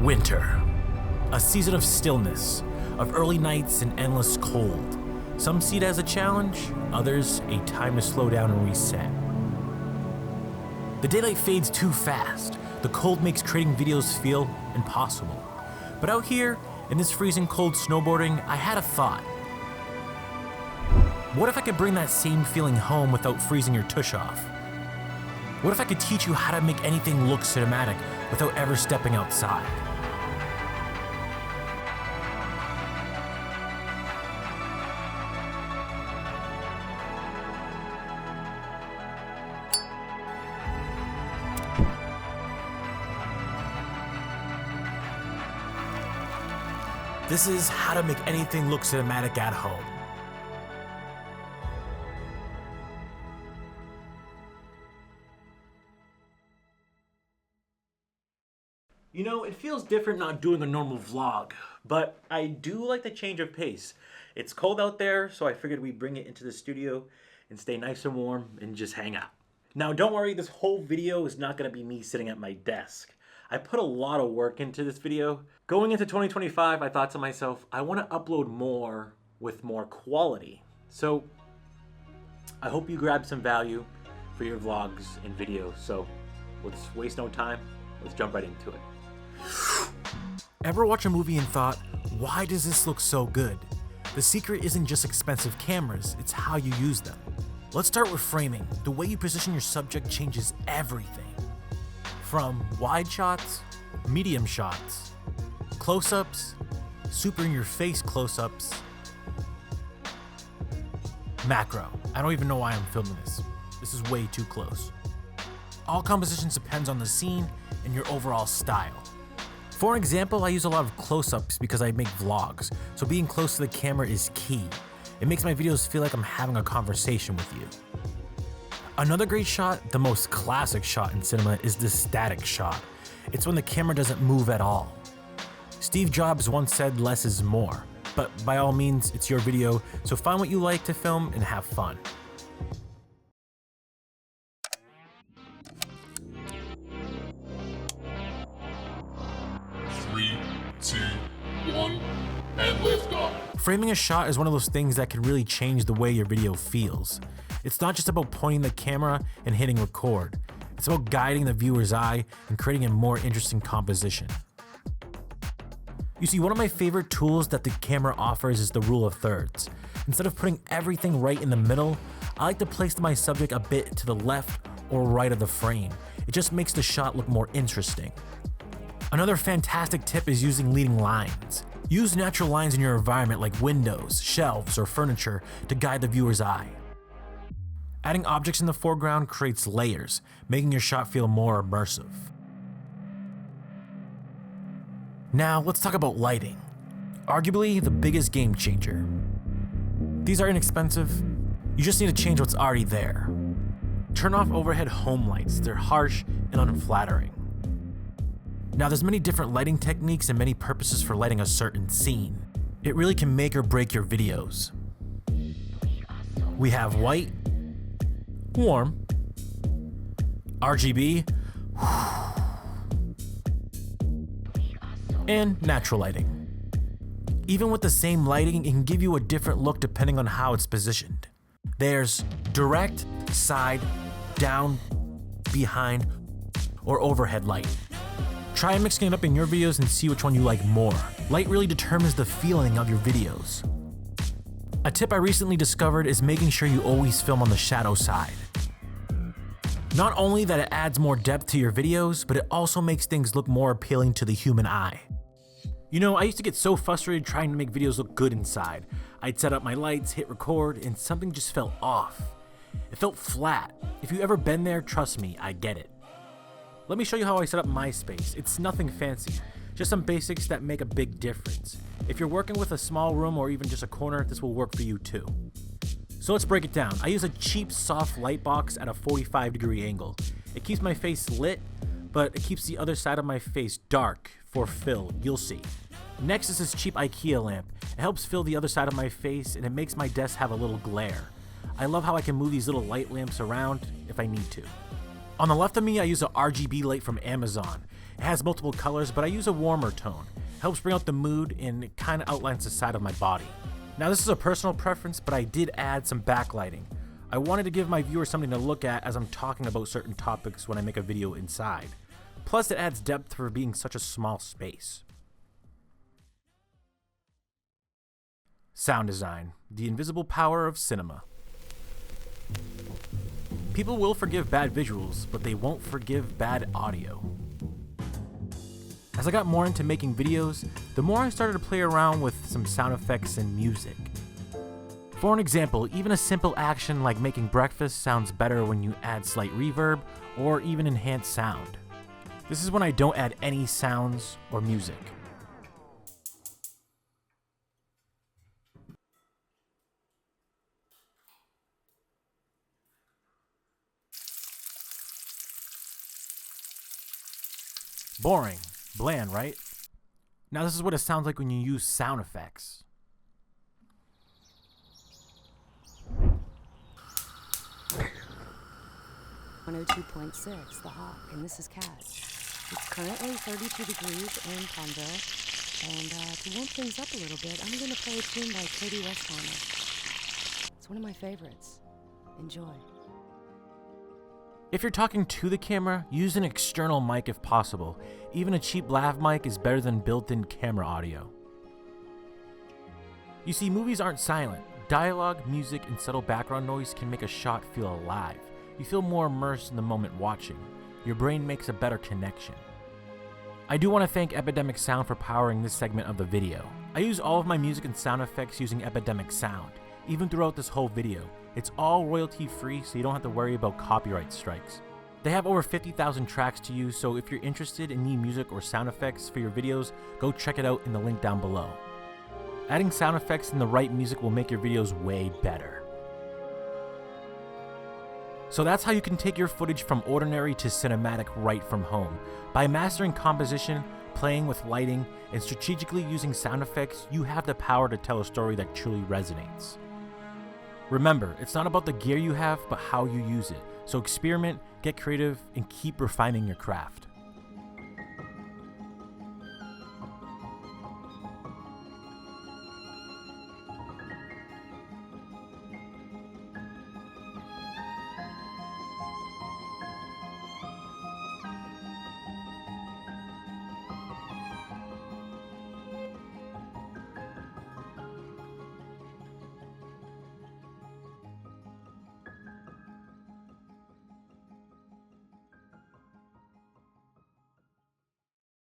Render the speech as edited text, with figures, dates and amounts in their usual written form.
Winter. A season of stillness, of early nights and endless cold. Some see it as a challenge, others a time to slow down and reset. The daylight fades too fast. The cold makes creating videos feel impossible. But out here, in this freezing cold snowboarding, I had a thought. What if I could bring that same feeling home without freezing your tush off? What if I could teach you how to make anything look cinematic without ever stepping outside? This is how to make anything look cinematic at home. You know, it feels different not doing a normal vlog, but I do like the change of pace. It's cold out there, so I figured we'd bring it into the studio and stay nice and warm and just hang out. Now, don't worry, this whole video is not gonna be me sitting at my desk. I put a lot of work into this video. Going into 2025, I thought to myself, I wanna upload more with more quality. So I hope you grab some value for your vlogs and videos. So let's waste no time. Let's jump right into it. Ever watch a movie and thought, why does this look so good? The secret isn't just expensive cameras, it's how you use them. Let's start with framing. The way you position your subject changes everything. From wide shots, medium shots, close-ups, super in your face close-ups, macro. I don't even know why I'm filming this. This is way too close. All compositions depends on the scene and your overall style. For an example, I use a lot of close-ups because I make vlogs, so being close to the camera is key. It makes my videos feel like I'm having a conversation with you. Another great shot, the most classic shot in cinema, is the static shot. It's when the camera doesn't move at all. Steve Jobs once said less is more, but by all means, it's your video, so find what you like to film and have fun. Three, two, one, and lift off. Framing a shot is one of those things that can really change the way your video feels. It's not just about pointing the camera and hitting record. It's about guiding the viewer's eye and creating a more interesting composition. You see, one of my favorite tools that the camera offers is the rule of thirds. Instead of putting everything right in the middle, I like to place my subject a bit to the left or right of the frame. It just makes the shot look more interesting. Another fantastic tip is using leading lines. Use natural lines in your environment like windows, shelves, or furniture to guide the viewer's eye. Adding objects in the foreground creates layers, making your shot feel more immersive. Now let's talk about lighting. Arguably the biggest game changer. These are inexpensive. You just need to change what's already there. Turn off overhead home lights. They're harsh and unflattering. Now there's many different lighting techniques and many purposes for lighting a certain scene. It really can make or break your videos. We have white, warm, RGB, and natural lighting. Even with the same lighting, it can give you a different look depending on how it's positioned. There's direct, side, down, behind, or overhead light. Try mixing it up in your videos and see which one you like more. Light really determines the feeling of your videos. A tip I recently discovered is making sure you always film on the shadow side. Not only that it adds more depth to your videos, but it also makes things look more appealing to the human eye. You know, I used to get so frustrated trying to make videos look good inside. I'd set up my lights, hit record, and something just felt off. It felt flat. If you've ever been there, trust me, I get it. Let me show you how I set up my space. It's nothing fancy, just some basics that make a big difference. If you're working with a small room or even just a corner, this will work for you too. So let's break it down. I use a cheap soft light box at a 45-degree angle. It keeps my face lit, but it keeps the other side of my face dark for fill, you'll see. Next is this cheap IKEA lamp. It helps fill the other side of my face and it makes my desk have a little glare. I love how I can move these little light lamps around if I need to. On the left of me, I use a RGB light from Amazon. It has multiple colors, but I use a warmer tone. Helps bring out the mood and it kind of outlines the side of my body. Now this is a personal preference, but I did add some backlighting. I wanted to give my viewers something to look at as I'm talking about certain topics when I make a video inside. Plus it adds depth for being such a small space. Sound design, the invisible power of cinema. People will forgive bad visuals, but they won't forgive bad audio. As I got more into making videos, the more I started to play around with some sound effects and music. For an example, even a simple action like making breakfast sounds better when you add slight reverb or even enhanced sound. This is when I don't add any sounds or music. Boring, bland, right? Now this is what it sounds like when you use sound effects. .6, The Hawk, and this is Kat. It's currently 32 degrees in Tundra, and to warm things up a little bit, I'm going to play a tune by Katie Westheimer. It's one of my favorites. Enjoy. If you're talking to the camera, use an external mic if possible. Even a cheap lav mic is better than built-in camera audio. You see, movies aren't silent. Dialogue, music, and subtle background noise can make a shot feel alive. You feel more immersed in the moment watching. Your brain makes a better connection. I do want to thank Epidemic Sound for powering this segment of the video. I use all of my music and sound effects using Epidemic Sound, even throughout this whole video. It's all royalty free, so you don't have to worry about copyright strikes. They have over 50,000 tracks to use, so if you're interested and need music or sound effects for your videos, go check it out in the link down below. Adding sound effects and the right music will make your videos way better. So that's how you can take your footage from ordinary to cinematic right from home. By mastering composition, playing with lighting, and strategically using sound effects, you have the power to tell a story that truly resonates. Remember, it's not about the gear you have, but how you use it. So experiment, get creative, and keep refining your craft.